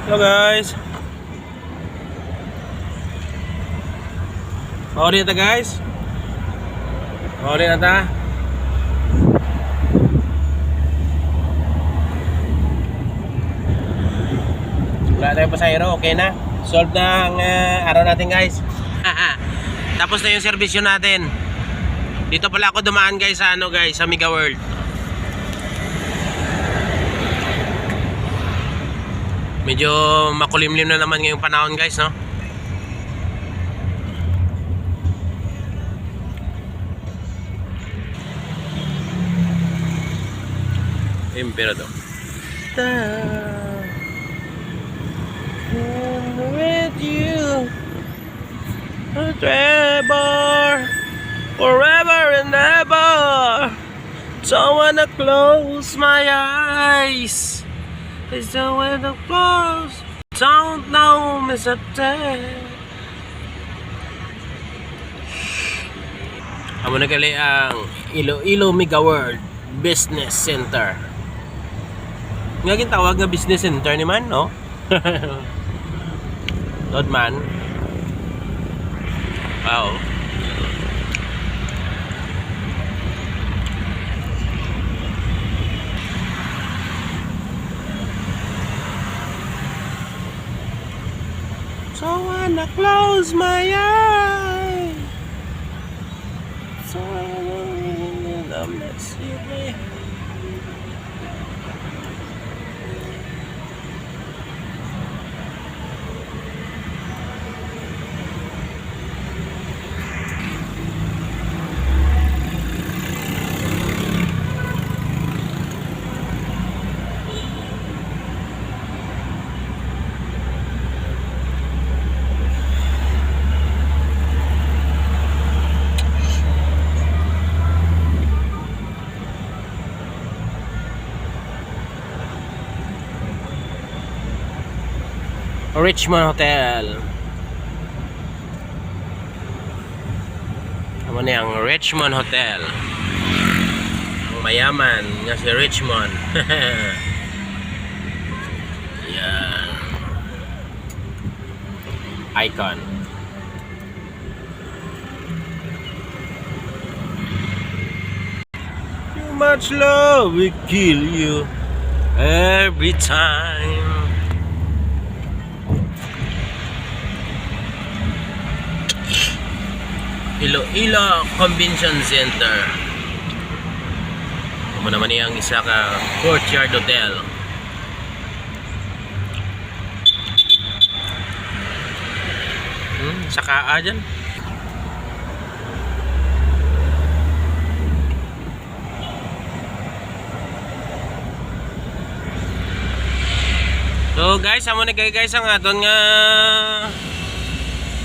Hello guys. Mauli na ta guys. Mauli na ta. Wala tayong pasahero, okay na. Solve na ang araw natin guys. Tapos na yung servisyo natin. Dito pala ako dumaan guys sa sa Mega World. Medyo makulimlim na naman ngayong panahon guys, no? Emperador. With you, forever, forever and ever. Don't wanna close my eyes. I don't wanna close. Don't know me so dead. Amo na gali ang Iloilo Mega World Business Center. Nga tawag nga business center ni man, no? Lord man. Wow. So when I close my eyes, so I'm not sleeping. Richmond Hotel. Ano na yung Richmond Hotel? Ang mayaman nga si Richmond. Yan. Icon. Too much love will kill you every time. Iloilo Convention Center. Ito naman yung isa ka Courtyard Hotel. Saka dyan. So guys, amo na guys ang aton nga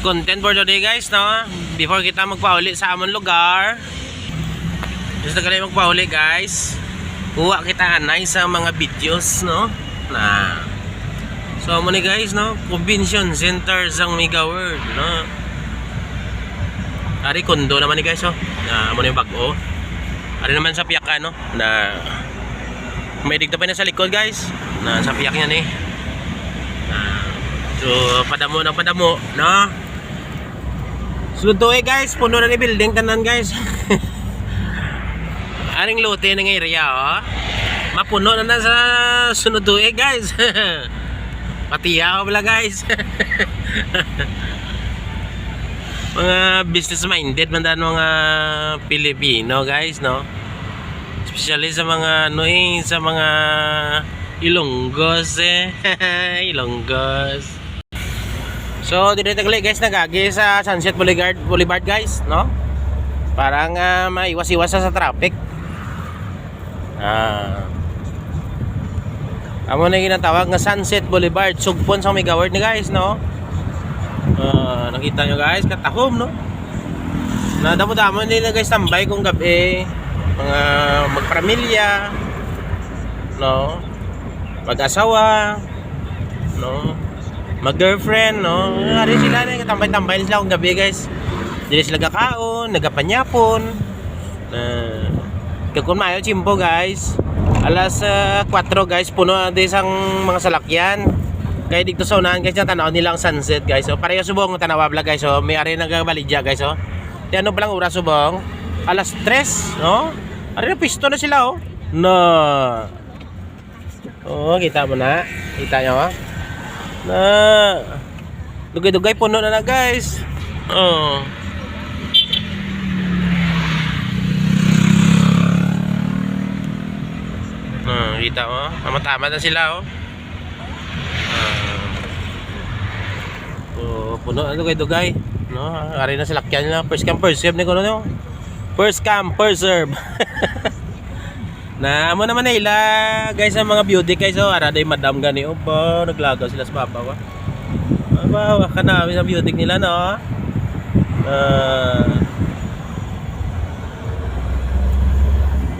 content for today guys, no? Before kita magpauli sa amon lugar, gusto ka lang magpauli guys, kuha kita anay sa mga videos, no? So amo ni guys, no? Convention Center sang Mega World, no? Ari kondo naman ni guys, oh. Amo ni bag-o. Ari naman sa piyak no? Na may digta pa na sa likod guys. Na sa piyak niya ni. So padamo na padamo, no? Sunod to guys, puno na ni building tanan guys. Aring lote ng area, oh. Mapuno na sa sunod to guys. Patiya pala guys. Mga business minded man dan mga Pilipino guys, no? Especially sa mga sa mga Ilonggos Ilonggos. So dito tagali guys, nagagi sa Sunset Boulevard guys, no? Parang maiwas-iwas sa traffic. Amo na ginatawag nga Sunset Boulevard, sugpon sa Mega World ni guys, no? Nakita nyo guys, katahom, no? Nadamo-damo nila guys tambay kung gabi, mga magpamilya, no? Mag-asawa, no? Mag-girlfriend, no? Ari sila na katambay-tambay sila kung gabi guys. Dili sila gakaon, nagapanyapon. Kung maayo chimpo guys. Alas 4 guys, puno na isang mga salakyan. Kaya dito sa unahan guys, yung tanaw nila ang sunset guys. So pareho subong tanawa vlog guys. So may ari nagabalidya guys. So di ano pa lang oras subong? Alas 3, no? Ari na pisto na sila oh. No. Oh, kita mo na. Kita nyo ha? Na. Dugay-dugay puno na guys. Oh. Kita mo. Tama-tama na sila oh. Puno na dugay-dugay, no? Ari na silakyan nila. First come first serve ni kuno no. First come first serve. Na amo naman nila guys ang mga beauty guys oh. Ara day madam gani oh pa naglagaw sila sa papa ko. Aba, ka na sa beauty nila no.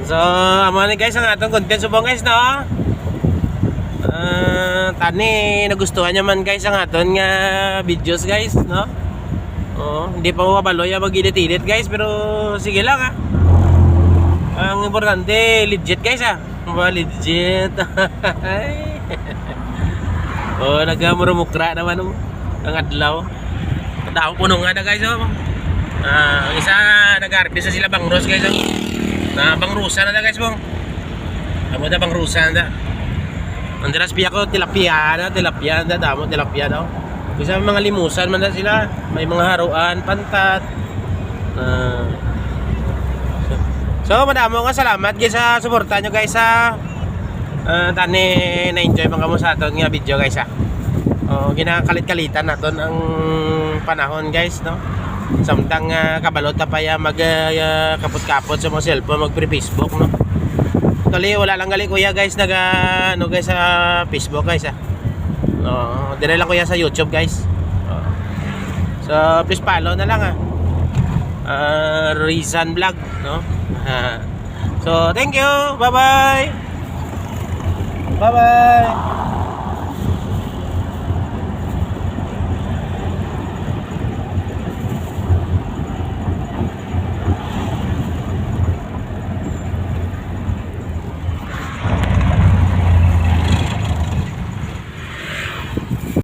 So, amo ni guys ang atong content subong guys no. Tani nagustuhan niya man guys ang aton nga videos guys no. Oh, hindi pa ko kabaloy mag-edit guys pero sige lang ha. Ang importante legit guys ha. Legit. Oh, nagamurumukra naman ang adlaw. Tao puno nga na guys oh. Ang isa nag-harvest na sila bangros guys oh. Na bangrusa na guys bong. Amo na bangrusa na. Andras piya ko tilapia na damo tilapia daw. Bisa mga limusan man na sila, may mga haruan, pantat. So madamo nga salamat guys sa suporta nyo guys sa tani na-enjoy man kamo sa aton nga video guys ha. Oh, ginakalit-kalitan naton ang panahon guys no. Samtang kabalot pa ya mag kapot-kapot sa mga cellphone mag pre-Facebook no. Actually, wala lang gali kuya guys ano guys sa Facebook guys ha. Dire lang kuya sa YouTube guys. So please follow na lang ha. Rizan Vlog no. So thank you. Bye bye. Bye bye.